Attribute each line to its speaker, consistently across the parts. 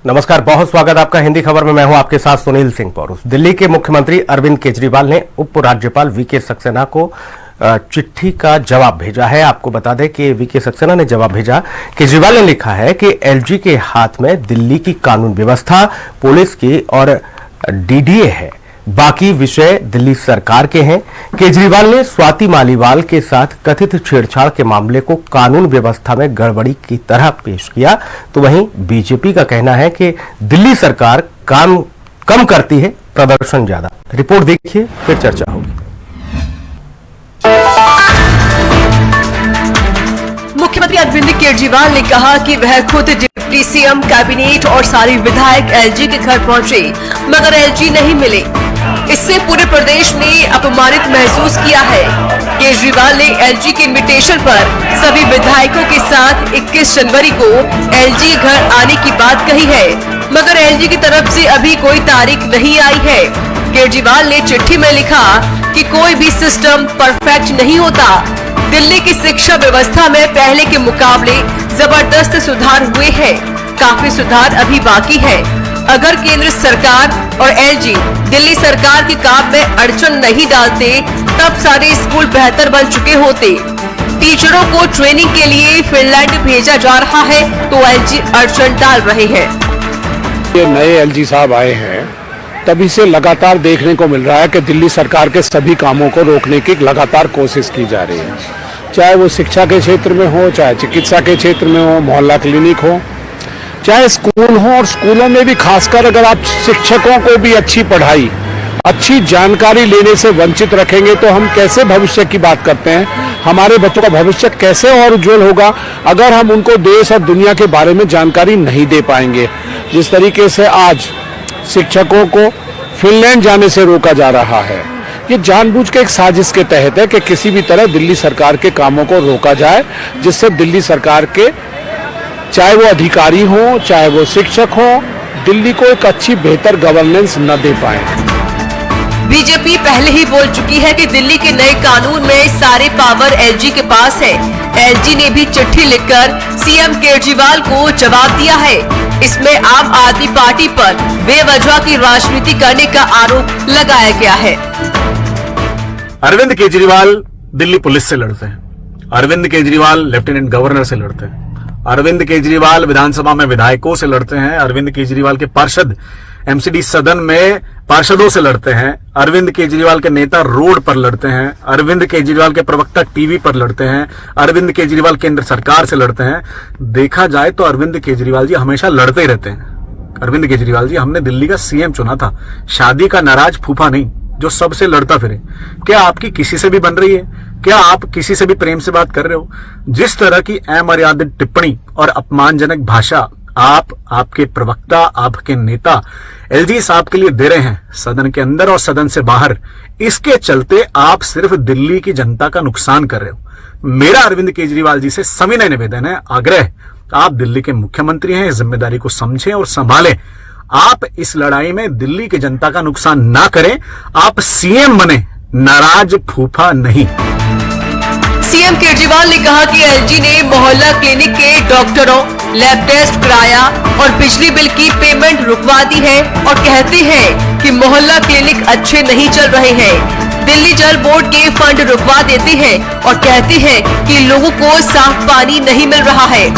Speaker 1: नमस्कार, बहुत स्वागत आपका हिंदी खबर में। मैं हूं आपके साथ सुनील सिंह पौरुष। दिल्ली के मुख्यमंत्री अरविंद केजरीवाल ने उपराज्यपाल वीके सक्सेना को चिट्ठी का जवाब भेजा है। आपको बता दें कि वीके सक्सेना ने जवाब भेजा। केजरीवाल ने लिखा है कि एलजी के हाथ में दिल्ली की कानून व्यवस्था, पुलिस की और डीडीए है, बाकी विषय दिल्ली सरकार के हैं। केजरीवाल ने स्वाति मालीवाल के साथ कथित छेड़छाड़ के मामले को कानून व्यवस्था में गड़बड़ी की तरह पेश किया। तो वहीं बीजेपी का कहना है कि दिल्ली सरकार काम कम करती है, प्रदर्शन ज्यादा। रिपोर्ट देखिए, फिर चर्चा होगी।
Speaker 2: मुख्यमंत्री अरविंद केजरीवाल ने कहा कि वह खुद डिप्टी सीएम, कैबिनेट और सारे विधायक एलजी के घर पहुंचे, मगर एलजी नहीं मिले। इससे पूरे प्रदेश ने अपमानित महसूस किया है। केजरीवाल ने एलजी के इनविटेशन पर सभी विधायकों के साथ 21 जनवरी को एलजी घर आने की बात कही है, मगर एलजी की तरफ से अभी कोई तारीख नहीं आई है। केजरीवाल ने चिट्ठी में लिखा कि कोई भी सिस्टम परफेक्ट नहीं होता। दिल्ली की शिक्षा व्यवस्था में पहले के मुकाबले जबरदस्त सुधार हुए हैं, काफी सुधार अभी बाकी है। अगर केंद्र सरकार और एलजी दिल्ली सरकार के काम में अड़चन नहीं डालते, तब सारे स्कूल बेहतर बन चुके होते। टीचरों को ट्रेनिंग के लिए फिनलैंड भेजा जा रहा है, तो एलजी अड़चन डाल रहे हैं।
Speaker 3: ये नए एलजी साहब आए हैं, तभी से लगातार देखने को मिल रहा है कि दिल्ली सरकार के सभी कामों को रोकने की लगातार कोशिश की जा रही है। चाहे वो शिक्षा के क्षेत्र में हो, चाहे चिकित्सा के क्षेत्र में हो, मोहल्ला क्लिनिक हो, चाहे स्कूल हो। और स्कूलों में भी खासकर अगर आप शिक्षकों को भी अच्छी पढ़ाई, अच्छी जानकारी लेने से वंचित रखेंगे तो हम कैसे भविष्य की बात करते हैं। हमारे बच्चों का भविष्य कैसे और उज्जवल होगा अगर हम उनको देश और दुनिया के बारे में जानकारी नहीं दे पाएंगे। जिस तरीके से आज शिक्षकों को फिनलैंड जाने से रोका जा रहा है, ये जानबूझ के एक साजिश के तहत है कि किसी भी तरह दिल्ली सरकार के कामों को रोका जाए, जिससे दिल्ली सरकार के चाहे वो अधिकारी हो, चाहे वो शिक्षक हो, दिल्ली को एक अच्छी बेहतर गवर्नेंस न दे पाए।
Speaker 2: बीजेपी पहले ही बोल चुकी है कि दिल्ली के नए कानून में सारे पावर एलजी के पास है। एलजी ने भी चिट्ठी लिखकर सीएम केजरीवाल को जवाब दिया है। इसमें आम आदमी पार्टी पर बेवजह की राजनीति करने का आरोप लगाया गया है।
Speaker 4: अरविंद केजरीवाल दिल्ली पुलिस से लड़ते हैं, अरविंद केजरीवाल लेफ्टिनेंट गवर्नर से लड़ते हैं, अरविंद केजरीवाल विधानसभा में विधायकों से लड़ते हैं, अरविंद केजरीवाल के पार्षद एमसीडी सदन में पार्षदों से लड़ते हैं, अरविंद केजरीवाल के नेता रोड पर लड़ते हैं, अरविंद केजरीवाल के प्रवक्ता टीवी पर लड़ते हैं, अरविंद केजरीवाल केंद्र सरकार से लड़ते हैं। देखा जाए तो अरविंद केजरीवाल जी हमेशा लड़ते ही रहते हैं। अरविंद केजरीवाल जी, हमने दिल्ली का सीएम चुना था, शादी का नाराज फूफा नहीं जो सबसे लड़ता फिरे। क्या आपकी किसी से भी बन रही है? क्या आप किसी से भी प्रेम से बात कर रहे हो? जिस तरह की अमर्यादित टिप्पणी और अपमानजनक भाषा आप, आपके प्रवक्ता, आपके नेता एलजी साहब के लिए दे रहे हैं, सदन के अंदर और सदन से बाहर, इसके चलते आप सिर्फ दिल्ली की जनता का नुकसान कर रहे हो। मेरा अरविंद केजरीवाल जी से सविनय निवेदन है, आग्रह, आप दिल्ली के मुख्यमंत्री हैं, जिम्मेदारी को समझें और संभालें। आप इस लड़ाई में दिल्ली की जनता का नुकसान ना करें। आप सीएम बने, नाराज फूफा नहीं।
Speaker 2: सीएम केजरीवाल ने कहा कि एलजी ने मोहल्ला क्लिनिक के डॉक्टरों, लैब टेस्ट कराया और बिजली बिल की पेमेंट रुकवा दी है और कहते हैं कि मोहल्ला क्लिनिक अच्छे नहीं चल रहे हैं। दिल्ली जल बोर्ड के फंड रुकवा देते हैं और कहते हैं कि लोगों को साफ पानी नहीं मिल रहा है।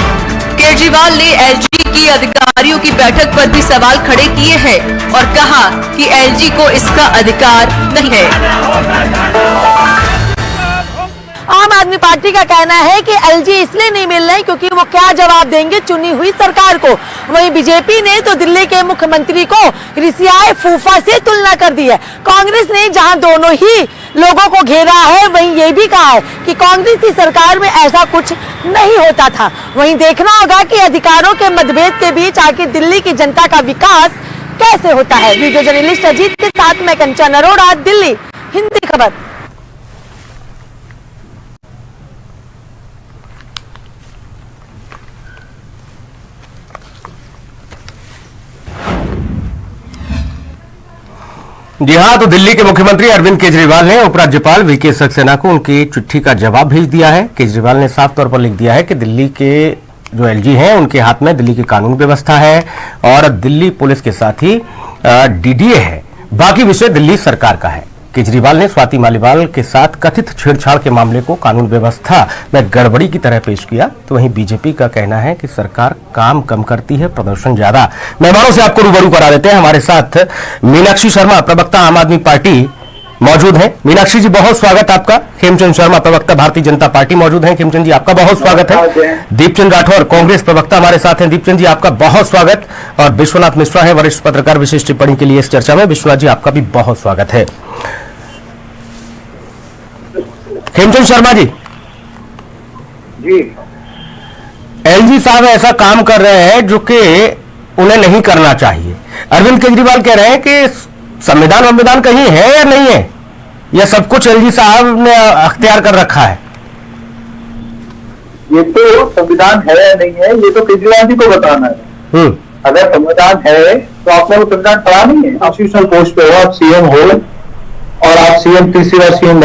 Speaker 2: केजरीवाल ने एलजी की अधिकारियों की बैठक पर भी सवाल खड़े किए हैं और कहा कि एलजी को इसका अधिकार नहीं है।
Speaker 5: आम आदमी पार्टी का कहना है कि एलजी इसलिए नहीं मिल रहे क्योंकि वो क्या जवाब देंगे चुनी हुई सरकार को। वहीं बीजेपी ने तो दिल्ली के मुख्यमंत्री को रिसियाए फूफा से तुलना कर दी है। कांग्रेस ने जहां दोनों ही लोगों को घेरा है, वहीं ये भी कहा है कि कांग्रेस की सरकार में ऐसा कुछ नहीं होता था। वहीं देखना होगा कि अधिकारों के मतभेद के बीच आखिर दिल्ली की जनता का विकास कैसे होता है। वीडियो जर्नलिस्ट अजीत के साथ मैं कंचन अरोड़ा, दिल्ली, हिंदी खबर।
Speaker 1: जी हां, तो दिल्ली के मुख्यमंत्री अरविंद केजरीवाल ने उपराज्यपाल वीके सक्सेना को उनकी चिट्ठी का जवाब भेज दिया है। केजरीवाल ने साफ तौर पर लिख दिया है कि दिल्ली के जो एलजी हैं उनके हाथ में दिल्ली की कानून व्यवस्था है और दिल्ली पुलिस के साथ ही डीडीए है। बाकी विषय दिल्ली सरकार का है। केजरीवाल ने स्वाति मालीवाल के साथ कथित छेड़छाड़ के मामले को कानून व्यवस्था में गड़बड़ी की तरह पेश किया, तो वहीं बीजेपी का कहना है कि सरकार काम कम करती है, प्रदर्शन ज्यादा। मेहमानों से आपको रूबरू करा देते हैं। हमारे साथ मीनाक्षी शर्मा, प्रवक्ता आम आदमी पार्टी, मौजूद हैं। मीनाक्षी जी, बहुत स्वागत आपका। खेमचंद शर्मा, प्रवक्ता भारतीय जनता पार्टी, मौजूद हैं। खेमचंद जी, आपका बहुत स्वागत है। दीपचंद राठौर, कांग्रेस प्रवक्ता, हमारे साथ हैं। दीपचंद जी, आपका बहुत स्वागत। और विश्वनाथ मिश्रा है, वरिष्ठ पत्रकार, विशेष टिप्पणी के लिए इस चर्चा में। विश्वनाथ जी, आपका भी बहुत स्वागत है। खेमचंद शर्मा जी, एलजी साहब ऐसा काम कर रहे हैं जो कि उन्हें नहीं करना चाहिए। अरविंद केजरीवाल कह रहे हैं कि संविधान कहीं है या नहीं है, या सब कुछ एलजी साहब ने अख्तियार कर रखा है?
Speaker 6: ये तो संविधान है या नहीं है, ये तो केजरीवाल जी को बताना है। अगर संविधान है तो आपने वो संविधान पढ़ा नहीं है। आप सीजनल पोस्ट पे हो, आप सीएम हो और आप सीएम तीसरी बार सीएम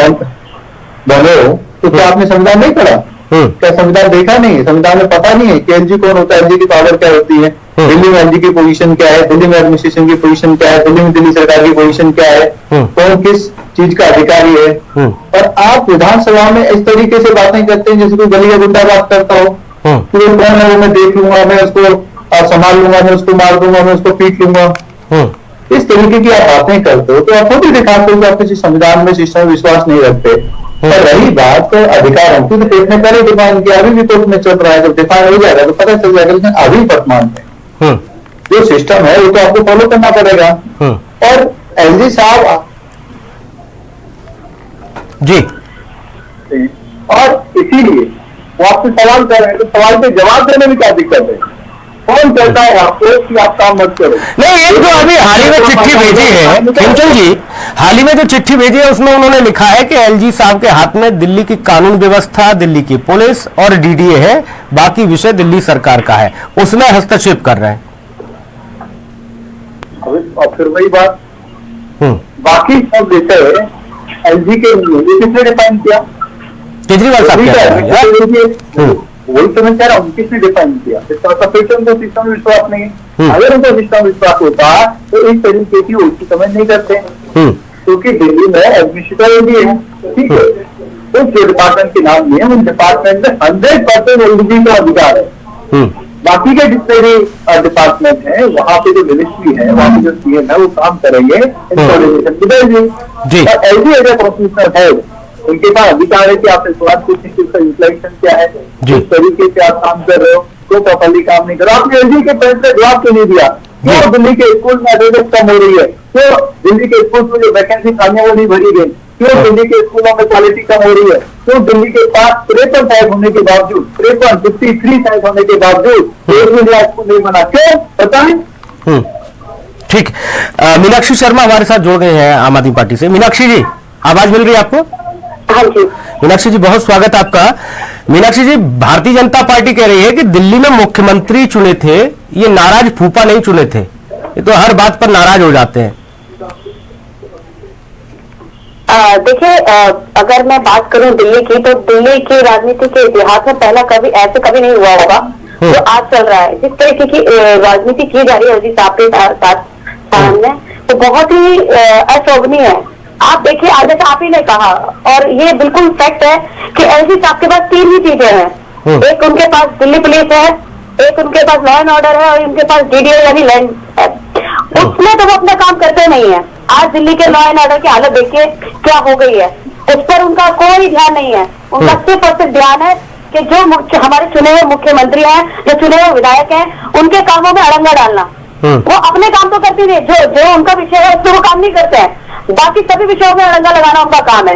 Speaker 6: बने हो, तो क्या आपने संविधान नहीं पढ़ा? क्या संविधान देखा नहीं है? संविधान में पता नहीं है कि एलजी कौन होता है, एलजी की पावर क्या होती है, दिल्ली में एलजी की पोजीशन क्या है, दिल्ली में एडमिनिस्ट्रेशन की पोजीशन क्या है, दिल्ली में दिल्ली सरकार की पोजीशन क्या है, कौन किस चीज का अधिकारी है। और आप विधानसभा में इस तरीके से बातें करते हैं जैसे कोई गली गुंडा बात करता हो कि वो कौन है, वो मैं देख लूंगा, मैं उसको संभाल लूंगा, मैं उसको मार दूंगा, मैं उसको पीट लूंगा। इस तरीके की आप बातें करते हो तो आप खुद ही दिखाते हो कि आप किसी संविधान में, सिस्टम में विश्वास नहीं रखते। और रही बात अधिकार की, तो कोर्ट ने पहले डिफाइन किया, अभी भी कोर्ट में चल रहा है। जब डिफाइन हो जाएगा तो पता चल जाएगा, लेकिन अभी मत मानते। जो सिस्टम है वो तो आपको फॉलो करना पड़ेगा। और एलजी साहब
Speaker 1: जी,
Speaker 6: और इसीलिए वो आपसे सवाल कर रहे हैं, तो सवाल के जवाब देने में क्या दिक्कत है? कौन कहता है आपको कि आप काम मत करो?
Speaker 1: नहीं, एक जो अभी हाल ही में चिट्ठी भेजी है खेमचंद जी, हाल ही में जो चिट्ठी भेजी है उसमें उन्होंने लिखा है कि एलजी साहब के हाथ में दिल्ली की कानून व्यवस्था, दिल्ली की पुलिस और डीडीए है, बाकी विषय दिल्ली सरकार का है, उसमें हस्तक्षेप कर रहे हैं।
Speaker 6: और फिर वही बात, बाकी सब विषय एलजी के लिए किसने डिफाइन किया?
Speaker 1: केजरीवाल साहब कह रहे हैं।
Speaker 6: वही तो मैं कह रहा हूँ, किसने डिफाइन किया? इसका मतलब तो सिस्टम में विश्वास नहीं है। अगर उनको सिस्टम विश्वास होता तो इस तरीके की उसकी समझ नहीं करते, क्योंकि दिल्ली में एडमिनिस्ट्रेटर भी है, ठीक है, तो जो डिपार्टमेंट के नाम नहीं है, उन डिपार्टमेंट में 100% एलजी का अधिकार है। बाकी के जितने भी डिपार्टमेंट है, वहाँ पे जो मिनिस्ट्री है, वहाँ पे जो सीएम है, वो काम करेंगे एलजी। और एलजी एज ए कॉन्स्टिट्यूशनल है, उनके पास अधिकार है कि आप सवाल पूछने की उसका यूटिलाइजेशन क्या है, जिस तरीके से आप काम कर रहे हो, तो प्रॉपर्ली काम नहीं कर रहे हो। आपने एलजी के पॉइंट का जवाब क्यों नहीं दिया? क्यों दिल्ली के स्कूल में अटेंडेंस कम हो रही है? क्यों दिल्ली के स्कूल में जो वैकेंसी खालियां वो नहीं भरी गई? क्यों दिल्ली के स्कूलों में क्वालिटी कम हो रही है? क्यों दिल्ली के पास 53 साइज होने के बावजूद, 53 साइज होने के बावजूद एक भी नया स्कूल नहीं बना? क्यों बताएं?
Speaker 1: ठीक। मीनाक्षी शर्मा हमारे साथ जुड़ गए हैं आम आदमी पार्टी से। मीनाक्षी जी, आवाज मिल रही है आपको?
Speaker 7: हाँ जी।
Speaker 1: मीनाक्षी जी, बहुत स्वागत आपका। मीनाक्षी जी, भारतीय जनता पार्टी कह रही है कि दिल्ली में मुख्यमंत्री चुने थे, ये नाराज फूफा नहीं चुने थे, ये तो हर बात पर नाराज हो जाते हैं।
Speaker 7: देखिए, अगर मैं बात करूं दिल्ली की, तो दिल्ली की राजनीति के इतिहास में पहला कभी नहीं हुआ होगा जो आज चल रहा है। जिस तरीके की राजनीति की जा रही है एलजी साहब के साथ में, तो बहुत ही अशोभनीय है। आप देखिए, आज जैसे आप ही ने कहा, और ये बिल्कुल फैक्ट है कि एलजी साहब के पास 3 ही चीजें हैं। एक उनके पास दिल्ली पुलिस है, एक उनके पास लॉ एंड ऑर्डर है, और उनके पास डीडीए यानी लैंड है। उसमें तो वो अपना काम करते नहीं है। आज दिल्ली के लॉ एंड ऑर्डर की हालत देखिए क्या हो गई है, उस पर उनका कोई ध्यान नहीं है। उनका 80% ध्यान है कि जो हमारे चुने हुए मुख्यमंत्री हैं, जो चुने हुए विधायक हैं, उनके कामों में अड़ंगा डालना। वो अपने काम तो करती नहीं, जो उनका विषय है उसमें वो काम नहीं करते हैं, बाकी सभी विषयों में अड़ंगा लगाना उनका काम है।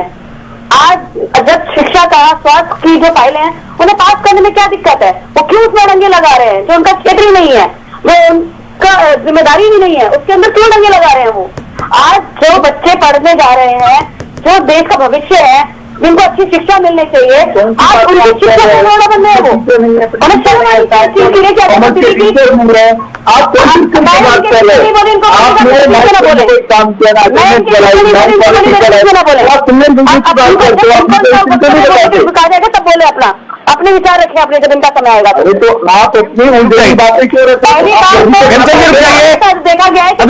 Speaker 7: आज जब शिक्षा का, स्वास्थ्य की जो फाइलें हैं, उन्हें पास करने में क्या दिक्कत है? वो क्यों उसमें अड़ंगे लगा रहे हैं? जो उनका क्षेत्र ही नहीं है, वो उनका जिम्मेदारी ही नहीं है, उसके अंदर क्यों अड़ंगे लगा रहे हैं वो? आज जो बच्चे पढ़ने जा रहे हैं, जो देश का भविष्य है, जिनको अच्छी शिक्षा मिलने चाहिए, आज उनकी शिक्षा पूर्ण बन रहे हैं। वो उन्हें शर्म नहीं आता कि तब बोले अपना अपने विचार रखें अपने जब इनका समय आएगा
Speaker 6: अरे तो आप इतनी उल्टी बातें क्यों रखते
Speaker 7: पहली बात तो देखा गया है कि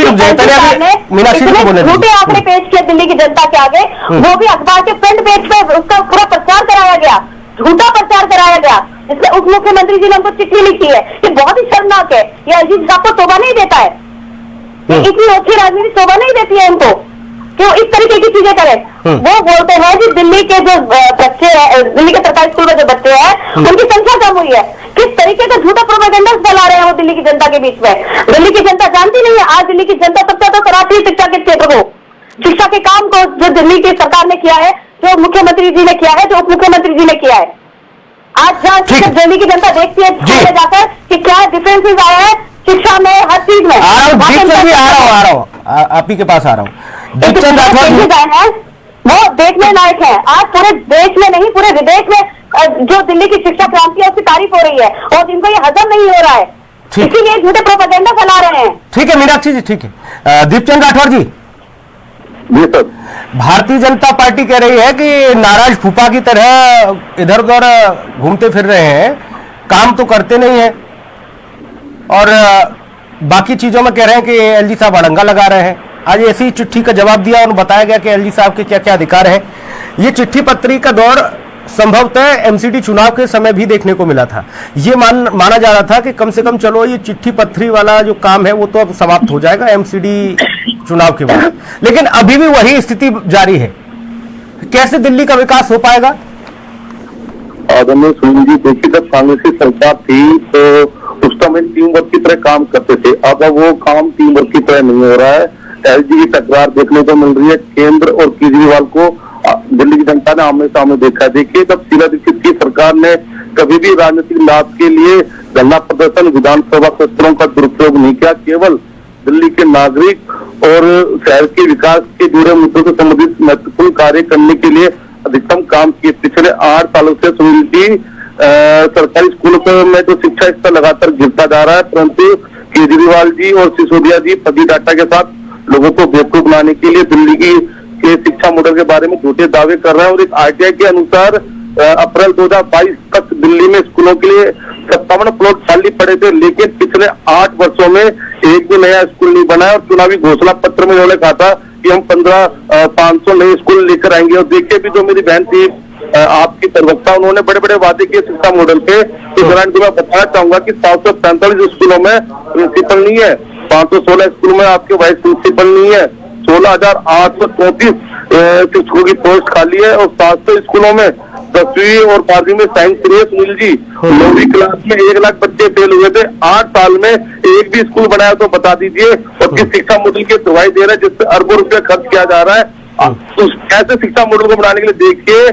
Speaker 7: सरकार ने इतने झूठे आंकड़े पेश किए दिल्ली की जनता के आगे, वो भी अखबार के फ्रंट पेज पे उसका पूरा प्रचार कराया गया, झूठा प्रचार कराया गया, जिसमें उप मुख्यमंत्री जी ने हमको चिट्ठी लिखी है कि बहुत ही शर्मनाक है, ये एलजी साहब को शोभा नहीं देता है, इतनी अच्छी राजनीति शोभा नहीं देती है इनको कि वो इस तरीके की चीजें करें। वो बोलते हैं कि दिल्ली के जो बच्चे हैं, दिल्ली के सरकारी स्कूल में जो बच्चे हैं उनकी संख्या कम हुई है। किस तरीके का झूठा प्रोपेगेंडा फैला रहे हैं वो दिल्ली की जनता के बीच में। दिल्ली की जनता जानती नहीं है, आज दिल्ली की जनता सबसे ज्यादा कराती है शिक्षा के क्षेत्र को, शिक्षा के काम को जो दिल्ली की सरकार ने किया है, जो मुख्यमंत्री जी ने किया है, जो उप मुख्यमंत्री जी ने किया है। आज जहाँ दिल्ली की जनता देखती है जाकर कि क्या डिफरेंसेस आए हैं शिक्षा में, हर चीज में।
Speaker 1: आ रहा हूँ आप ही के पास आ रहा हूँ। दीपचंद राठौर
Speaker 7: वो देखने लायक है। आज पूरे देश में नहीं, पूरे विदेश में जो दिल्ली की शिक्षा क्रांति है उसकी तारीफ हो रही है और जिनको ये हजम नहीं हो रहा है, इसीलिए झूठे प्रोपेगेंडा फैला रहे हैं।
Speaker 1: ठीक है मीनाक्षी जी, ठीक है। दीपचंद राठौर जी,
Speaker 6: सर,
Speaker 1: भारतीय जनता पार्टी कह रही है कि नाराज फूफा की तरह इधर उधर घूमते फिर रहे हैं, काम तो करते नहीं है, और बाकी चीजों में कह रहे हैं कि एलजी साहब अड़ंगा लगा रहे हैं। आज ऐसी चिट्ठी का जवाब दिया और बताया गया कि एलजी साहब के क्या क्या अधिकार है। ये चिट्ठी पत्री का दौर संभवतः एमसीडी चुनाव के समय भी देखने को मिला था। ये माना जा रहा था कि कम से कम चलो ये चिट्ठी पत्री वाला जो काम है वो तो अब समाप्त हो जाएगा एमसीडी चुनाव के बाद, लेकिन अभी भी वही स्थिति जारी है। कैसे दिल्ली का विकास हो पाएगा?
Speaker 6: आदरणीय सुनील जी, देखिए जब कांग्रेस की सरकार थी तो उस समय टीम वर्क की तरह काम करते थे, अब वो काम टीम वर्क की तरह नहीं हो रहा है। एलजी की टकरार देखने को मिल रही है। केंद्र और केजरीवाल को दिल्ली की जनता ने आमने सामने देखा है। देखिए जब शीला दीक्षित की सरकार ने कभी भी राजनीतिक लाभ के लिए धरना प्रदर्शन, विधानसभा सत्रों का दुरुपयोग नहीं किया, केवल दिल्ली के नागरिक और शहर के विकास के जुड़े मुद्दों से संबंधित महत्वपूर्ण कार्य करने के लिए अधिकतम काम किए। पिछले 8 सालों से सुनील जी सरकारी स्कूलों में तो शिक्षा स्तर लगातार गिरता जा रहा है, परंतु केजरीवाल जी और सिसोदिया जी फर्जी डाटा के साथ लोगों को बेवकूफ बनाने के लिए दिल्ली के शिक्षा मॉडल के बारे में झूठे दावे कर रहे हैं। और एक आरटीआई के अनुसार अप्रैल 2022 तक दिल्ली में स्कूलों के लिए 57 प्लॉट खाली पड़े थे, लेकिन पिछले 8 वर्षों में एक भी नया स्कूल नहीं बना है। और चुनावी घोषणा पत्र में उन्होंने कहा था कि हम 500 नए स्कूल लेकर आएंगे। और देखिए भी जो मेरी बहन थी आपकी प्रवक्ता, उन्होंने बड़े बड़े वादे किए शिक्षा मॉडल पे। इस दौरान मैं बताना चाहूंगा कि 745 स्कूलों में प्रिंसिपल नहीं है, 516 स्कूलों में आपके वाइस प्रिंसिपल नहीं है, 16,834 शिक्षकों की पोस्ट खाली है और 700 स्कूलों में 10वीं और 12वीं में साइंस फ्री है। सुनील जी, 9वीं क्लास में 1 लाख बच्चे फेल हुए थे, 8 साल में एक भी स्कूल बनाया तो बता दीजिए। और किस शिक्षा मॉडल की दवाई दे रहे हैं जिससे अरबों रुपया खर्च किया जा रहा है। तो ऐसे शिक्षा मॉडल को बनाने के लिए देखिए,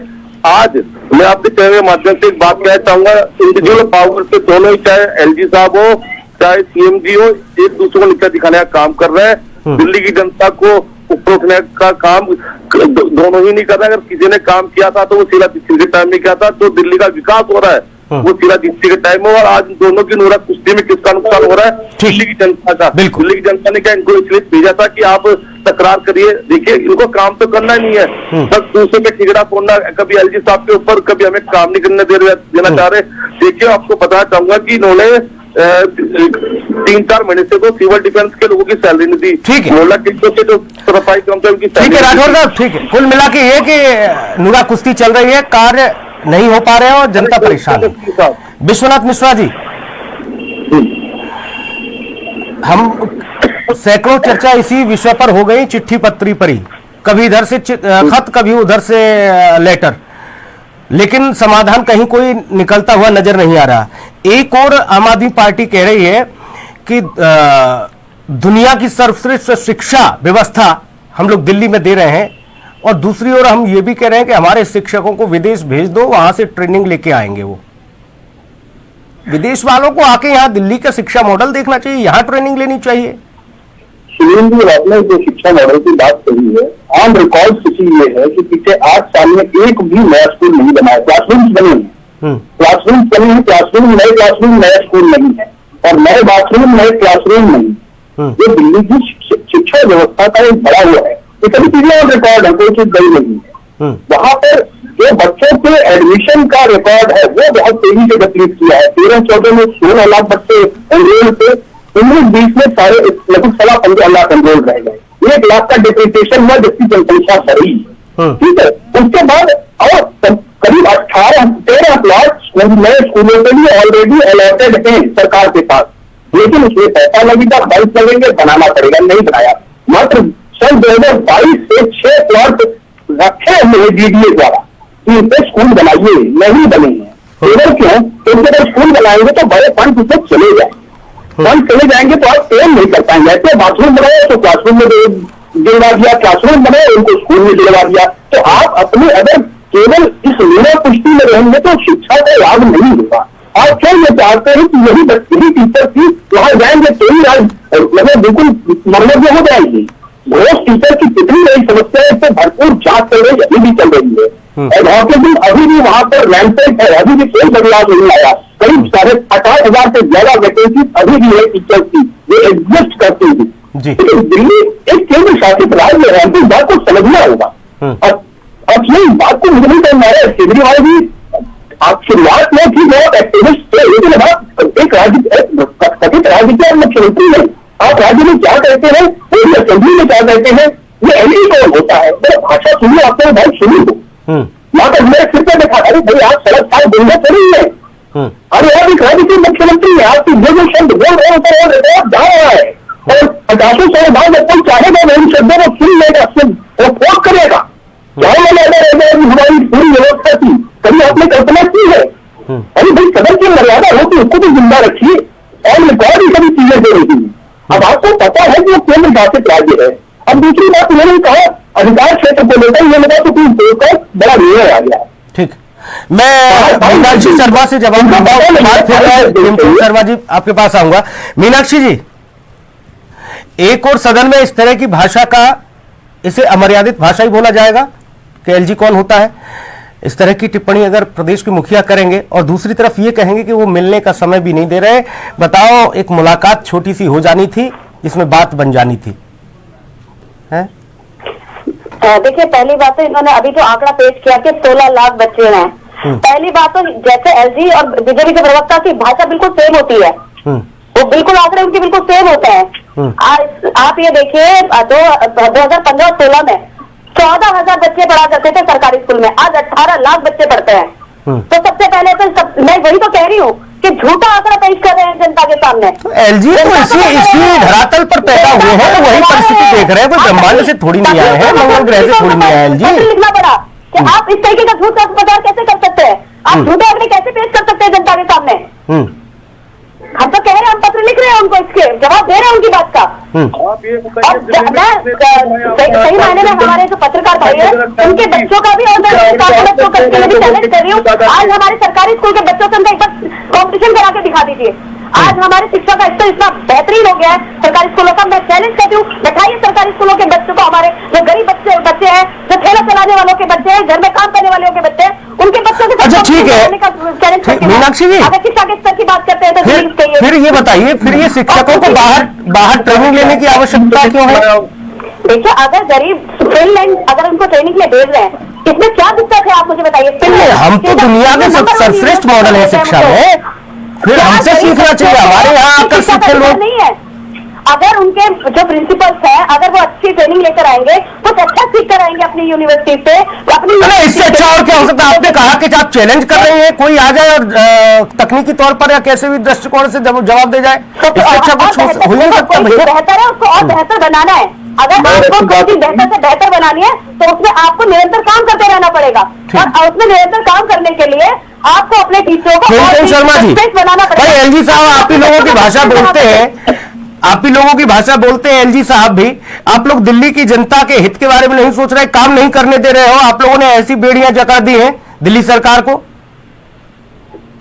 Speaker 6: आज मैं आपके चैनल के माध्यम से एक बात कहना चाहूंगा, इंडिविजुअल पावर से दोनों ही, चाहे एलजी साहब हो चाहे सीएम जी हो, एक दूसरे को नीचा दिखाने का काम कर रहे हैं। दिल्ली की जनता को ऊपर उठने का काम दोनों ही नहीं कर रहे। अगर किसी ने काम किया था तो वो शीला दीक्षित के टाइम में किया था। तो दिल्ली का विकास हो रहा है वो शीला दीक्षित के टाइम में, और आज दोनों की नोरा कुश्ती में किसका नुकसान हो रहा है? दिल्ली की जनता का। दिल्ली की जनता ने क्या इनको इसलिए भेजा था कि आप तकरार करिए। देखिए इनको काम तो करना ही नहीं है, बस दूसरे पे टिकड़ा फोड़ना, कभी एलजी साहब के ऊपर, कभी हमें काम नहीं करने देना चाह रहे। देखिए आपको बताना चाहूंगा कि इन्होंने 3-4 महीने से तो सिविल डिफेंस के लोगों की सैलरी नहीं दी।
Speaker 1: ठीक है,
Speaker 6: मोहल्ला टिकटों के जो सफाई कर्मचारी की
Speaker 1: ठीक है राठौर साहब, ठीक है। कुल मिला के ये कि नुरा कुश्ती चल रही है, कार्य नहीं हो पा रहे हैं और जनता परेशान है। विश्वनाथ मिश्रा जी, हम सैकड़ों चर्चा इसी विषय पर हो गई, चिट्ठी पत्री पर ही, कभी इधर से खत, कभी उधर से लेटर, लेकिन समाधान कहीं कोई निकलता हुआ नजर नहीं आ रहा। एक और आम आदमी पार्टी कह रही है कि दुनिया की सर्वश्रेष्ठ शिक्षा व्यवस्था हम लोग दिल्ली में दे रहे हैं, और दूसरी ओर हम ये भी कह रहे हैं कि हमारे शिक्षकों को विदेश भेज दो, वहां से ट्रेनिंग लेके आएंगे। वो विदेश वालों को आके यहाँ दिल्ली का शिक्षा मॉडल देखना चाहिए, यहाँ ट्रेनिंग लेनी चाहिए।
Speaker 6: सुनील जी, आपने जो शिक्षा मॉडल की बात कही है, ऑन रिकॉर्ड स्थिति ये है कि पिछले 8 साल में एक भी नया स्कूल नहीं बनाया। क्लासरूम बने हैं, क्लासरूम बने हैं, क्लासरूम नया स्कूल नहीं है, और नए बाथरूम नए क्लासरूम नहीं। ये दिल्ली की शिक्षा व्यवस्था का एक बड़ा हुआ है। ये सभी चीजें ऑन रिकॉर्ड है, कोई चीज गई नहीं है। वहां पर जो बच्चों के एडमिशन का रिकॉर्ड है वो बहुत तेजी से गतिविधि किया है। 13-14 में 16 लाख बच्चे एनरोल थे, 19-20 में लगभग 15.5 लाख एनरोल रह गए, 1 लाख का डिप्रिसिएशन हुआ जिसकी जनसंख्या बढ़ी। ठीक है, उसके बाद और करीब 13 प्लॉट नए स्कूलों के लिए ऑलरेडी अलॉटेड हैं सरकार के पास, लेकिन उसमें पैसा लगेगा, बल्ब लगेंगे, बनाना पड़ेगा, नहीं बनाया। मात्र सन 2022 से 6 प्लॉट रखे हुए डीडीए द्वारा कि इनसे स्कूल बनाइए, नहीं बने हैं। केवल क्यों? क्योंकि अगर स्कूल बनाएंगे तो बड़े फंड उसमें चले जाए, फंड चले जाएंगे तो आप पेन नहीं कर पाएंगे। ऐसे बाथरूम बनाए तो क्लासरूम में दिलवा दिया, क्लासरूम बनाए उनको स्कूल में दिलवा दिया। तो आप अपने अगर केवल इस मीरा पुष्टि में रहेंगे तो शिक्षा का लाभ नहीं होगा। आप क्यों ये चाहते हैं कि यही टीचर थी, वहां जाएंगे तो ही आज मतलब बिल्कुल मरम्मत हो जाएगी। घोष टीचर की कितनी बड़ी समस्या है, इससे भरपूर जांच चल रही है, अभी भी चल रही है। एडवोकेटिंग अभी भी वहां पर रैंपेंट है, अभी भी कोई बदलाव नहीं आया। करीब 58,000 से ज्यादा वैकेंसी अभी भी है टीचर की, ये एग्जिस्ट करती थी। लेकिन दिल्ली एक केंद्र शासित राज्य है, इस बात को समझना होगा। अब ये बात को मुझे नहीं समझ आ रहा है। केजरीवाल जी आप शुरुआत में भी बहुत एक्टिविस्ट थे, लेकिन अब एक कथित राज्य के मुख्यमंत्री है, आप राज्य में क्या कहते हैं, पूरी असेंबली में क्या कहते हैं, ये एली कौन होता है? भाषा सुनिए, आपने भाई सुनी हो वहां पर मेरे सिर पर देखा, अरे भाई आप सड़क साल गुंडे थोड़ी है, अरे आप एक राज्य के मुख्यमंत्री है, आपकी जो जो शब्द बोल रहे हैं तो रिकॉर्ड जा रहा है और 50 साल बाद कोई चाहेगा वो इन शब्दों को सुन लेगा, वो पोस्ट करेगा। क्या हमारी पूरी व्यवस्था थी, कभी आपने कल्पना की है? अरे भाई सदन की मर्यादा होती है, उसको भी जिंदा रखिए और रिकॉर्ड ही सभी चीजें दे रही थी। अब आपको पता है कि वो केंद्र शासित राज्य है। अब दूसरी बात मैंने कहा अधिकार क्षेत्र को लेकर ये लगा तो कोई बड़ा निर्णय आ गया।
Speaker 1: ठीक, मैं मीनाक्षी शर्मा से जवाब शर्मा जी आपके पास आऊंगा। मीनाक्षी जी, एक और सदन में इस तरह की भाषा का, इसे अमर्यादित भाषा ही बोला जाएगा कि एलजी कौन होता है, इस तरह की टिप्पणी अगर प्रदेश के मुखिया करेंगे और दूसरी तरफ ये कहेंगे कि वो मिलने का समय भी नहीं दे रहे। बताओ, एक मुलाकात छोटी सी हो जानी थी जिसमें बात बन जानी थी।
Speaker 7: देखिए, पहली बात तो इन्होंने अभी जो आंकड़ा पेश किया कि 16 लाख बच्चे हैं, पहली बात तो जैसे एलजी और बीजेपी के प्रवक्ता की भाषा बिल्कुल सेम होती है, वो बिल्कुल आंकड़े उनके बिल्कुल सेम होते हैं। आप ये देखिए 2015-16 में 14,000 बच्चे पढ़ा करते थे सरकारी स्कूल में, आज 18 लाख बच्चे पढ़ते हैं। तो सबसे पहले तो मैं वही तो कह रही हूँ कि झूठा आंकड़ा पेश कर रहे हैं जनता के सामने।
Speaker 1: एलजी तो इसी धरातल पर पैदा हुए हैं, तो वही परिस्थिति देख रहे हैं, कोई ब्रह्मांड से थोड़ी नहीं आए हैं, मंगल ग्रह से थोड़ी नहीं आए। एलजी
Speaker 7: लिखना पड़ा कि आप इस तरीके का झूठ का प्रचार कैसे कर सकते हैं, आप झूठे आंकड़े कैसे पेश कर सकते हैं जनता के सामने। हम तो कह रहे हैं, हम पत्र लिख रहे हैं उनको, इसके जवाब दे रहे हैं उनकी बात का। सही मायने में हमारे जो पत्रकार भाई है उनके बच्चों का भी और बच्चों का भी चैलेंज कर रही हूँ। आज हमारे सरकारी स्कूल के बच्चों से एक बार कॉम्पिटिशन करा के दिखा दीजिए। आज हमारी शिक्षा का स्तर इतना बेहतरीन हो गया है सरकारी स्कूलों का। मैं चैलेंज करती हूँ, बैठाइए सरकारी स्कूलों के बच्चों को, हमारे जो गरीब बच्चे हैं, जो ठेला चलाने वालों के बच्चे हैं, घर में काम करने वालों के बच्चे हैं, उनके बच्चों के
Speaker 1: अच्छा ठीक है मीनाक्षी जी,
Speaker 7: अगर शिक्षा के स्तर की बात करते हैं तो
Speaker 1: फिर ये बताइए, फिर ये शिक्षकों को बाहर ट्रेनिंग लेने की आवश्यकता क्यों है?
Speaker 7: देखिए, अगर गरीब फिनलैंड अगर उनको ट्रेनिंग में भेज रहे हैं, इसमें क्या दिक्कत है आप मुझे बताइए।
Speaker 1: हम तो दुनिया में सर्वश्रेष्ठ मॉडल है शिक्षा में, फिर हमसे सीखना चाहिए, हमारे यहाँ आकर सीखे लोग
Speaker 7: नहीं है। अगर उनके जो प्रिंसिपल्स हैं, अगर वो अच्छी ट्रेनिंग लेकर आएंगे तो अच्छा सीख कर आएंगे अपनी यूनिवर्सिटी से, अपनी
Speaker 1: इससे अच्छा और क्या हो सकता है? आपने कहा कि आप चैलेंज कर रहे हैं, कोई आ जाए और तकनीकी तौर पर या कैसे भी दृष्टिकोण से जवाब दे जाए, इससे अच्छा कुछ हो नहीं सकता भैया।
Speaker 7: बेहतर है, उसको और बेहतर बनाना है। अगर आपको कोई बेहतर से बेहतर बनानी है तो उसमें आपको निरंतर काम करते रहना पड़ेगा, और उसमें निरंतर काम करने के लिए आपको अपने टीचरों को
Speaker 1: शर्मा जी
Speaker 7: बनाना पड़ेगा।
Speaker 1: एलजी साहब आप ही लोगों की भाषा बोलते हैं, आप ही लोगों की भाषा बोलते हैं एलजी साहब भी। आप लोग दिल्ली की जनता के हित के बारे में नहीं सोच रहे, काम नहीं करने दे रहे हो। आप लोगों ने ऐसी बेड़ियां जका दी हैं दिल्ली सरकार को।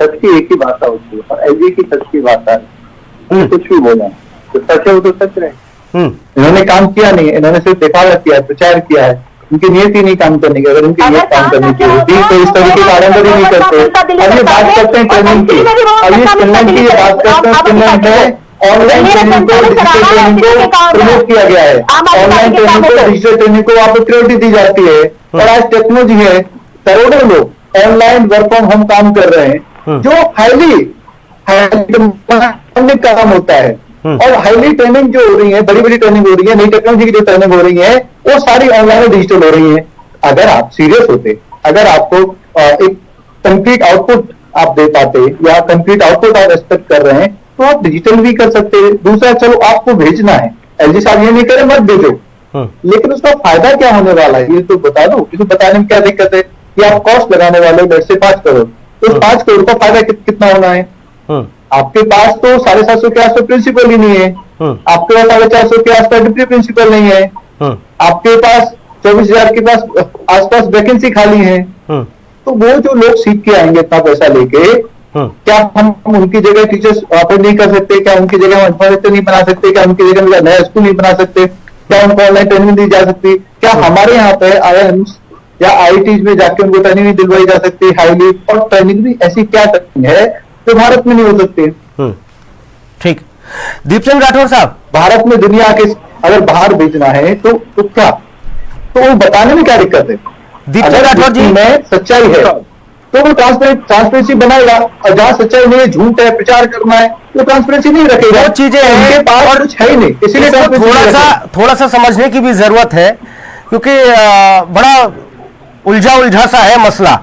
Speaker 6: सच की एक ही भाषा होती है और एलजी की सच की भाषा है, कुछ भी बोला तो सच है वो तो सच रहे। इन्होंने काम किया नहीं, इन्होंने सिर्फ दिखावा किया, प्रचार किया है। उनकी नियत ही नहीं काम करने की। अगर उनकी नियत काम करने की होती तो इस तरीके की आरंभ ही नहीं करते। अब ये बात करते हैं ट्रेनिंग की, अब ये फिनलैंड की ये बात करते हैं। फिनलैंड में ऑनलाइन ट्रेनिंग को, डिजिटल ट्रेनिंग को प्रमोट किया गया है। ऑनलाइन ट्रेनिंग को, डिजिटल ट्रेनिंग को वहाँ पर प्रायोरिटी दी जाती है। और आज टेक्नोलॉजी है, करोड़ों लोग ऑनलाइन वर्क फ्रॉम होम काम कर रहे हैं, जो हाईली काम होता है, और हाईली ट्रेनिंग जो हो रही है, बड़ी बड़ी ट्रेनिंग हो रही है, नई टेक्नोलॉजी की जो ट्रेनिंग हो रही है, वो सारी ऑनलाइन और डिजिटल हो रही है। अगर आप सीरियस होते, अगर आपको एक कंक्रीट आउटपुट आप दे पाते या कंक्रीट आउटपुट आप एक्सपेक्ट कर रहे हैं, तो आप डिजिटल भी कर सकते हैं। दूसरा, चलो आपको भेजना है, एलजी साहब ये नहीं करे मत भेजो, लेकिन उसका फायदा क्या होने वाला है ये तो बता दो। इसको बताने में क्या दिक्कत है कि आप कॉस्ट लगाने वाले हो से 5 करोड़, तो 5 करोड़ का फायदा कितना होना है? आपके पास तो 750 के आसपास प्रिंसिपल ही नहीं है, आपके पास 450 के आसपास डिप्टी प्रिंसिपल नहीं है, आपके पास 24,000 के पास आसपास वैकेंसी खाली है। तो वो जो लोग सीख के आएंगे इतना पैसा लेके, क्या हम उनकी जगह टीचर्स ऑपरेट नहीं कर सकते? क्या उनकी जगह हम इंफ्रास्ट्रक्चर नहीं बना सकते? क्या उनकी जगह नया स्कूल नहीं बना सकते? क्या उनको ऑनलाइन ट्रेनिंग दी जा सकती? क्या हमारे यहाँ पे IIMs या IITs में जाके उनको ट्रेनिंग नहीं दिलवाई जा सकती हाईली? और ट्रेनिंग भी ऐसी क्या ट्रेनिंग है जो भारत में नहीं हो सकती?
Speaker 1: ठीक। दीपचंद राठौर साहब,
Speaker 6: भारत में दुनिया के अगर बाहर भेजना है तो क्या, तो वो बताने में क्या दिक्कत है?
Speaker 1: दीपचंद राठौर जी,
Speaker 6: में सच्चाई है तो वो ट्रांसपेरेंसी बनाएगा, और जहां सच्चाई नहीं है, झूठ है, प्रचार करना है, तो ट्रांसपेरेंसी नहीं रखेगा।
Speaker 1: वो चीजें
Speaker 6: उनके पास और कुछ है ही नहीं, इसीलिए
Speaker 1: थोड़ा सा समझने की भी जरूरत है, क्योंकि बड़ा उलझा सा है मसला।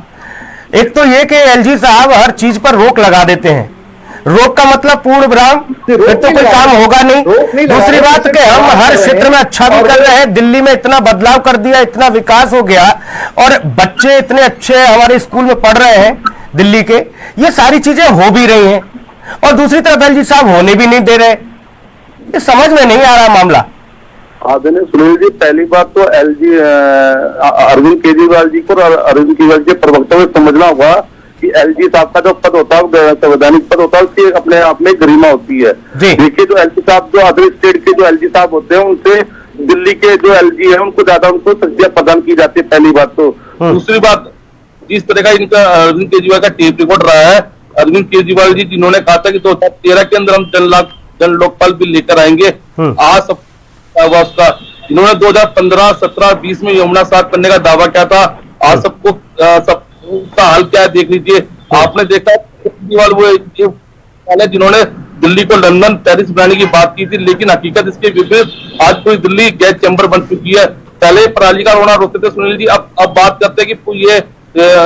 Speaker 1: एक तो ये कि एलजी साहब हर चीज पर रोक लगा देते हैं, रोक का मतलब पूर्ण विराम, फिर तो कोई काम होगा नहीं। दूसरी बात कि हम हर क्षेत्र में अच्छा भी कर रहे हैं, दिल्ली में इतना बदलाव कर दिया, इतना विकास हो गया, और बच्चे इतने अच्छे हमारे स्कूल में पढ़ रहे हैं दिल्ली के, ये सारी चीजें हो भी रही हैं, और दूसरी तरफ एलजी साहब होने भी नहीं दे रहे। ये समझ में नहीं आ रहा मामला।
Speaker 8: आदरणीय सुनील जी, पहली बात तो एलजी अरविंद केजरीवाल जी को और अरविंद केजरीवाल के प्रवक्ता में समझना होगा कि एलजी साहब का जो पद होता है, संवैधानिक पद होता है, उसकी अपने आप में गरिमा होती है। देखिए, जो एलजी साहब जो अदर स्टेट के जो एलजी साहब होते हैं, उनसे दिल्ली के जो एलजी है उनको ज्यादा उनको शख्सियत प्रदान की जाती है, पहली बात तो। दूसरी बात, जिस तरह का इनका अरविंद केजरीवाल का टेप रिकॉर्ड रहा है, अरविंद केजरीवाल जी जिन्होंने कहा था कि 2013 के अंदर हम जन लोकपाल बिल लेकर आएंगे, आज सब उसका इन्होंने 2015, 17, 20 में यमुना साफ करने का दावा किया था। आज सबको सबका हाल क्या है देख लीजिए। आपने देखा केजरीवाल वो जिन्होंने दिल्ली को लंदन, पेरिस बनाने की बात की थी, लेकिन हकीकत इसके विपरीत आज पूरी दिल्ली गैस चैम्बर बन चुकी है। पहले पराली का रोना रोकते थे सुनील जी, अब बात करते हैं कि ये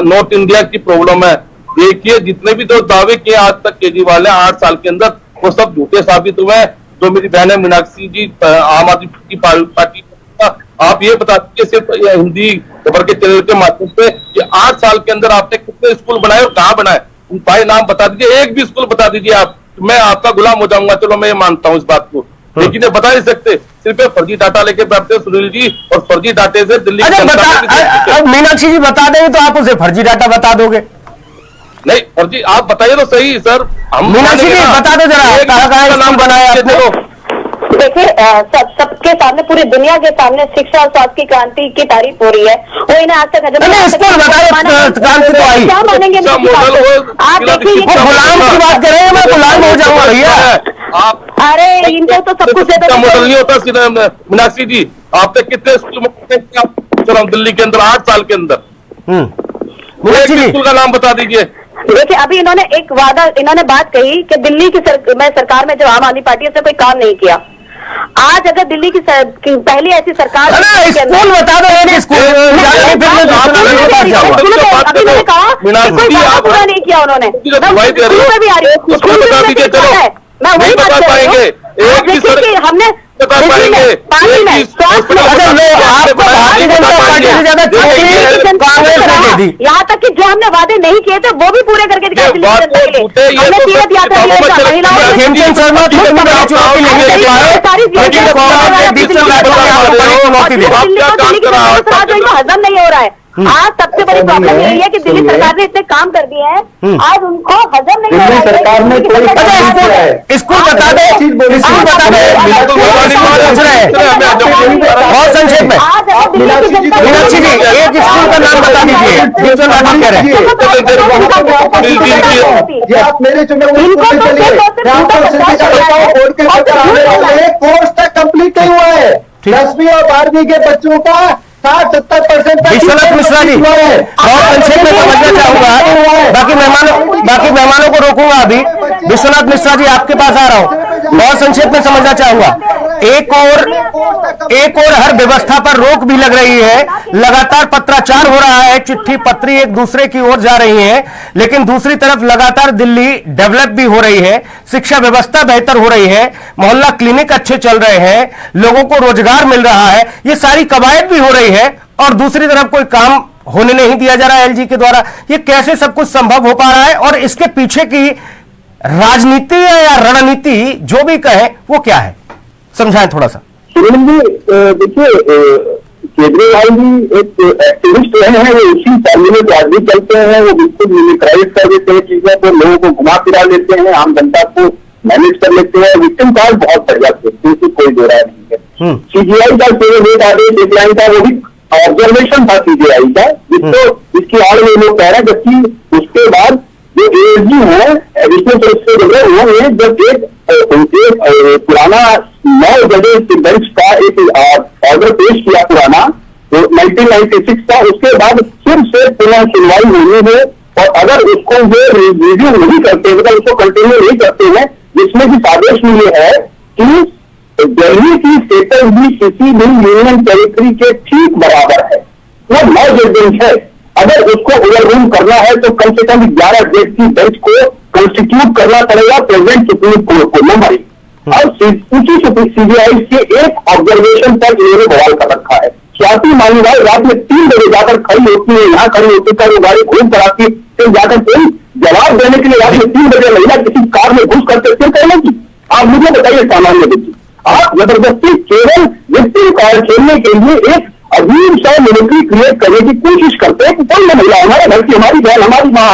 Speaker 8: नॉर्थ इंडिया की प्रॉब्लम है। देखिए, जितने भी जो दावे किए आज तक केजरीवाल ने 8 साल के अंदर, वो सब झूठे साबित हुए। जो मेरी बहन है मीनाक्षी जी, आम आदमी की पार्टी, आप ये बता दीजिए सिर्फ हिंदी खबर के चैनल के माध्यम से कि 8 साल के अंदर आपने कितने स्कूल बनाए और कहाँ बनाए? भाई नाम बता दीजिए, एक भी स्कूल बता दीजिए आप, मैं आपका गुलाम हो जाऊंगा। चलो मैं ये मानता हूँ इस बात को, लेकिन ये बता नहीं सकते, सिर्फ फर्जी डाटा लेके बैठते सुनील जी, और फर्जी डाटे से दिल्ली
Speaker 1: मीनाक्षी जी बता देंगे तो आप उसे फर्जी डाटा बता दोगे?
Speaker 8: नहीं, फर्जी आप बताइए तो सही सर। हम
Speaker 1: मीनाक्षी जी बता दो जरा, कहाँ नाम बनाया आपने?
Speaker 7: देखिए, सबके सामने, पूरी दुनिया के सामने शिक्षा और स्वास्थ्य की क्रांति की तारीफ हो रही है, वो इन्हें आज तक
Speaker 1: क्रांति तो आई,
Speaker 7: क्या मानेंगे? आप देखिए,
Speaker 1: गुलाम की बात करें, मैं गुलाम हो जाऊंगा भैया।
Speaker 7: अरे इनको तो सब कुछ
Speaker 8: मॉडल नहीं होता मीनाक्षी जी। आपने कितने स्कूल दिल्ली के अंदर 8 साल के अंदर, स्कूल का नाम बता दीजिए।
Speaker 7: देखिए, अभी इन्होंने एक वादा, इन्होंने बात कही कि दिल्ली की सरकार में जो आम आदमी पार्टी है उसने कोई काम नहीं किया। आज अगर दिल्ली की पहली ऐसी सरकार,
Speaker 1: स्कूल बता दो,
Speaker 7: अभी कहा पूरा नहीं किया उन्होंने, भी आ रही है, मैं वही बात कर रही हूँ। हमने पानी में यहाँ तक कि जो हमने वादे नहीं किए थे वो भी पूरे करके दिखाए। हमने तीर्थ यात्रा हजम नहीं हो रहा है। आज सबसे बड़ी प्रॉब्लम यही है कि दिल्ली सरकार ने इतने काम कर दिए हैं, आज उनको हजम नहीं हो रहा है।
Speaker 6: सरकार ने
Speaker 1: स्कूल बता दे, स्कूल बता दे, बहुत संक्षेप में मीनाक्षी जी एक स्कूल का नाम बता दीजिए।
Speaker 6: आप मेरे कोर्स तक कंप्लीट नहीं हुआ है, 10वीं और 12वीं के बच्चों का 60-70%
Speaker 1: विश्वनाथ मिश्रा जी, बहुत संक्षेप में समझना चाहूंगा, बाकी मेहमानों को रोकूंगा अभी। विश्वनाथ मिश्रा जी, आपके पास आ रहा हूं, बहुत संक्षेप में समझना चाहूंगा। एक और हर व्यवस्था पर रोक भी लग रही है, लगातार पत्राचार हो रहा है, चिट्ठी पत्री एक दूसरे की ओर जा रही है, लेकिन दूसरी तरफ लगातार दिल्ली डेवलप भी हो रही है, शिक्षा व्यवस्था बेहतर हो रही है, मोहल्ला क्लिनिक अच्छे चल रहे हैं, लोगों को रोजगार मिल रहा है, ये सारी कवायद भी हो रही है, और दूसरी तरफ कोई काम होने नहीं दिया जा रहा है एलजी के द्वारा। ये कैसे सब कुछ संभव हो पा रहा है, और इसके पीछे की राजनीति या रणनीति जो भी कहे वो क्या है, समझाएं थोड़ा सा।
Speaker 6: सुनील जी, देखिए, केजरीवाल जी एक एक्टिविस्ट रहे हैं, वो उसी शैली में आज भी चलते हैं। वो बिल्कुल मिमिक्राइज कर देते हैं चीजों को, लोगों को घुमा फिरा लेते हैं, आम जनता को मैनेज कर लेते हैं, विक्टिम कार्ड बहुत बढ़ जाते हैं, इसमें कोई दो राय नहीं है। सीजीआई का सेवेट आदेश डेडलाइन का वो भी ऑब्जर्वेशन था सीजीआई का, जिसकी आड़ में लोग कह रहे हैं, जबकि उसके बाद जो एएसजी है एडिशनल सोलिसिटर जनरल, वो जब एक पुराना 9 जजेस के बेंच का एक ऑर्डर पेश किया पुराना, तो 1996 का, उसके बाद फिर से पुनः सुनवाई हुई है, और अगर उसको वो रिव्यू नहीं करते, मतलब उसको कंटिन्यू नहीं करते हैं, जिसमें की साजिश में ये है कि दिल्ली की स्टेटस भी किसी भी यूनियन टेरिटरी के ठीक बराबर है। वो 9 जज बेंच है, अगर उसको ओवररूल करना है तो कम से कम 11 जज की बेंच को कंस्टिट्यूट करना पड़ेगा प्रेजेंट सुप्रीम कोर्ट को, नंबर 1। और उसी सीबीआई के एक ऑब्जर्वेशन पर इन्होंने बवाल कर रखा है। सियासी मान्यताएं रात में 3 बजे जाकर खड़ी होती है, यहाँ खड़ी होती है, वो गाड़ी घूम कर आती है, फिर जाकर कोई जवाब देने के लिए रात में 3 बजे महिला किसी कार में घुस करके फिर कहने की। आप मुझे बताइए, सामान्य व्यक्ति, आप जबरदस्ती केवल विक्टिम कार्ड खेलने के लिए एक अजीब सा मिलिट्री क्रिएट करने की कोशिश करते हैं कि कोई महिला, हमारे घर की, हमारी बहन, हमारी माँ,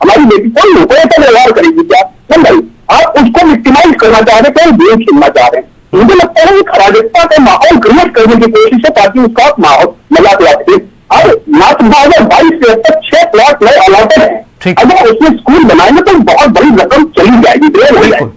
Speaker 6: हमारी बेटी, कोई ऐसा व्यवहार करेगी क्या? नहीं, आप उसको विक्टिमाइज करना चाह रहे हैं, गेम खेलना चाह रहे हैं। मुझे लगता है एक अराजकता का माहौल क्रिएट करने की कोशिश है, ताकि उसका माहौल मजाक उड़ाते। और मात्र 2022 से अब तक 6 प्लॉट नए अलॉटेड है, अगर उसमें स्कूल बनाएंगे तो बहुत बड़ी रकम चली जाएगी, देर हो जाएगी।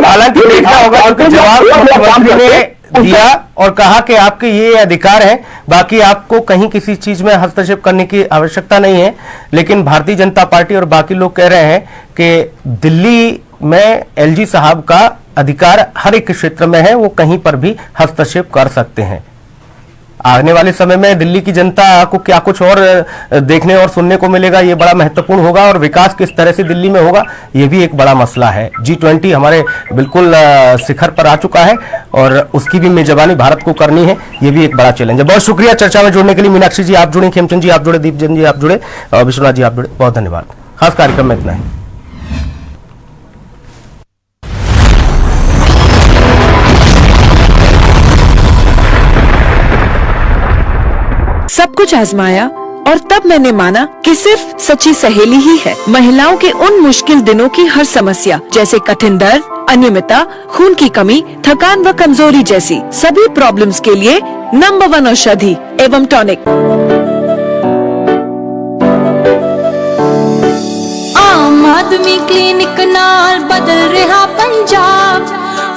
Speaker 1: हालांकि देखना होगा, जवाब दिया और कहा कि आपके ये अधिकार है, बाकी आपको कहीं किसी चीज में हस्तक्षेप करने की आवश्यकता नहीं है। लेकिन भारतीय जनता पार्टी और बाकी लोग कह रहे हैं कि दिल्ली में एलजी साहब का अधिकार हर एक क्षेत्र में है, वो कहीं पर भी हस्तक्षेप कर सकते हैं। आने वाले समय में दिल्ली की जनता को क्या कुछ और देखने और सुनने को मिलेगा, ये बड़ा महत्वपूर्ण होगा, और विकास किस तरह से दिल्ली में होगा, ये भी एक बड़ा मसला है। G20 हमारे बिल्कुल शिखर पर आ चुका है, और उसकी भी मेजबानी भारत को करनी है, ये भी एक बड़ा चैलेंज है। बहुत शुक्रिया चर्चा में जुड़ने के लिए। मीनाक्षी जी आप जुड़े, खेमचंद जी आप जुड़े, दीपचंद जी आप जुड़े, और विश्वनाथ जी आप जुड़े, बहुत धन्यवाद। खास कार्यक्रम में इतना है।
Speaker 9: सब कुछ आजमाया और तब मैंने माना कि सिर्फ सच्ची सहेली ही है महिलाओं के उन मुश्किल दिनों की हर समस्या, जैसे कठिन दर्द, अनियमितता, खून की कमी, थकान व कमजोरी जैसी सभी प्रॉब्लम्स के लिए नंबर 1 औषधि एवं टॉनिक।
Speaker 10: आम आदमी क्लिनिक नाल बदल रहा पंजाब,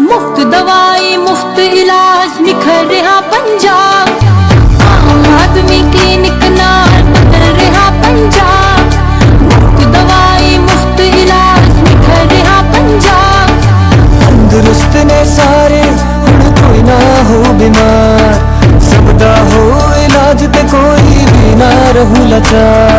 Speaker 10: मुफ्त दवाई मुफ्त इलाज निखर रहा पंजाब। आम आदमी क्लिनिक नाल बदल रहा पंजाब, मुफ्त दवाई मुफ्त इलाज निखर रहा पंजाब।
Speaker 11: तंदुरुस्त ने सारे हुण कोई ना हो बीमार, सबदा हो इलाज ते कोई भी ना रहू लाचार।